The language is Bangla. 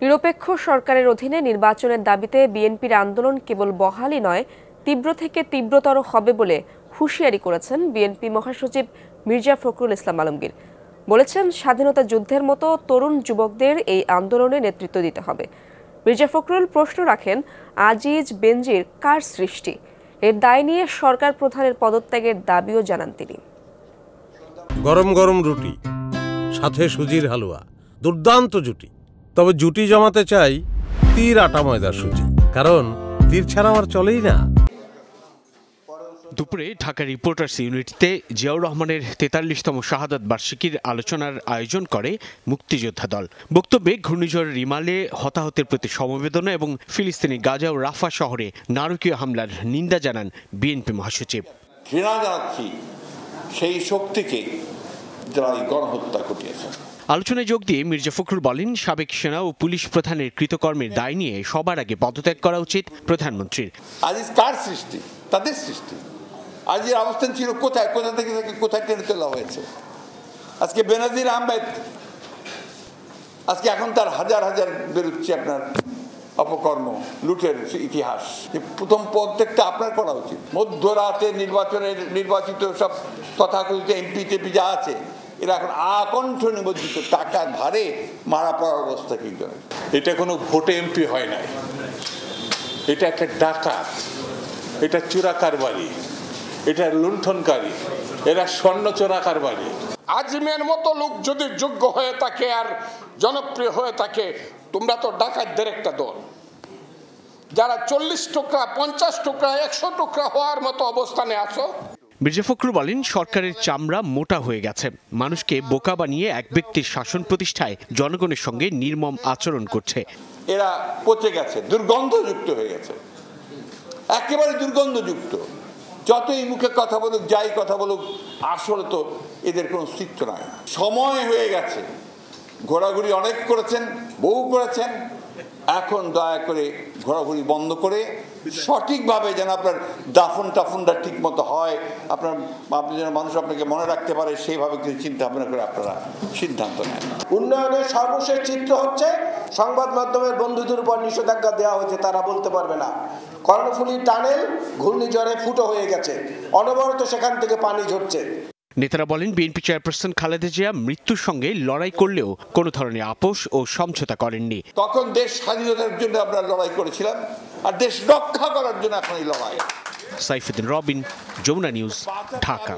নিরপেক্ষ সরকারের অধীনে নির্বাচনের দাবিতে বিএনপির আন্দোলন কেবল বহালই নয়, তীব্র থেকে তীব্রতর হবে বলে হুঁশিয়ারি করেছেন বিএনপি মহাসচিব মির্জা ফখরুল ইসলাম আলমগীর। বলেছেন, স্বাধীনতা যুদ্ধের মতো তরুণ যুবকদের এই আন্দোলনে নেতৃত্ব দিতে হবে। মির্জা ফখরুল প্রশ্ন রাখেন, আজিজ বেনজির কার সৃষ্টি? এর দায় নিয়ে সরকার প্রধানের পদত্যাগের দাবিও জানান তিনি। গরম গরম রুটি, সাথে সুজির হালুয়া, দুর্দান্ত জুটি। তবে জুটি জমাতে চাই তীর আটা ময়দার সুজি, কারণ তীর ছাড়া আমার চলেই না। দুপুরে ঢাকা রিপোর্টার্স ইউনিটিতে জিয়াউর রহমানের ৪৩তম শাহাদাত বার্ষিকীর আলোচনার আয়োজন করে মুক্তিযোদ্ধা দল। বক্তব্যে ঘূর্ণিঝড় রিমালে হতাহতের প্রতি সমবেদনা এবং ফিলিস্তিনি গাজা ও রাফা শহরে নারকীয় হামলার নিন্দা জানান বিএনপি মহাসচিব। ঘৃণা জানাচ্ছি সেই শক্তিকে যারা এই গণহত্যা ঘটিয়েছে। আলোচনায় যোগ দিয়ে মির্জা ফখরুল বলেন, সাবেক সেনা ও পুলিশ প্রধানের কৃতকর্মের দায় নিয়ে সবার আগে পদত্যাগ করা উচিত প্রধানমন্ত্রীর। আজিজ কার সৃষ্টি? তাদের সৃষ্টি। আজির অবস্থান ছিল কোথায়? কোথা থেকে কোথায় টেনে তোলা হয়েছে? আজকে বেনাজির আহমেদ, আজকে এখন তার হাজার হাজার বেরোচ্ছে আপনার অপকর্ম, লুটের ইতিহাস। প্রথম পদত্যাগটা আপনার করা উচিত। মধ্যরাতে নির্বাচিত সব তথাকথিত এমপি টেপি যা আছে, এরা এখন আকণ্ঠ নিবজ্জিত টাকার ভারে মারা পড়ার অবস্থা কি করে? এটা কোনো ভোটে এমপি হয় নাই, এটা একটা ডাকাত, এটা চোরা কারবারি, এটা লুণ্ঠনকারী, এরা স্বর্ণ চোরা কারবারি। আজিমের মতো লোক যদি যোগ্য হয়ে থাকে আর জনপ্রিয় হয়ে থাকে, তোমরা তো ডাকাতদের একটা দল, যারা ৪০ টুকরা, ৫০ টুকরা, ১০০ টুকরা হওয়ার মতো অবস্থানে আছো। মির্জা ফখরুল বলেন, সরকারের চামড়া মোটা হয়ে গেছে। মানুষকে বোকা বানিয়ে এক ব্যক্তির শাসন প্রতিষ্ঠায় জনগণের সঙ্গে নির্মম আচরণ করছে। এরা পচে গেছে, দুর্গন্ধযুক্ত হয়ে গেছে, একেবারে দুর্গন্ধযুক্ত। যতই মুখে কথা বলুক, যাই কথা বলুক, আসলে তো এদের কোনো অস্তিত্ব নাই। সময় হয়ে গেছে। ঘোরাঘুরি অনেক করেছেন, বহু করেছেন। এখন দয়া করে ঘোরাঘুরি বন্ধ করে সঠিকভাবে যেন আপনার দাফন টাফনটা ঠিক মতো হয়, আপনি যেন মানুষ আপনাকে মনে রাখতে পারে, সেইভাবে কিছু চিন্তা ভাবনা করে আপনারা সিদ্ধান্ত নেন। উন্নয়নের সর্বশেষ চিত্র হচ্ছে সংবাদ মাধ্যমের বন্ধুদের উপর নিষেধাজ্ঞা দেওয়া হয়েছে, তারা বলতে পারবে না। কর্ণফুলী টানেল ঘূর্ণিঝড়ে ফুটো হয়ে গেছে, অনবরত সেখান থেকে পানি ঝরছে। নেতারা বলেন, বিএনপি চেয়ারপারসন খালেদা জিয়া মৃত্যুর সঙ্গে লড়াই করলেও কোনো ধরনের আপোষ ও সমঝোতা করেননি। তখন দেশ স্বাধীনতার জন্য আমরা লড়াই করেছিলাম, আর দেশ রক্ষা করার জন্য এখন এই লড়াই। সাইফুদ্দিন রবিন, যমুনা নিউজ, ঢাকা।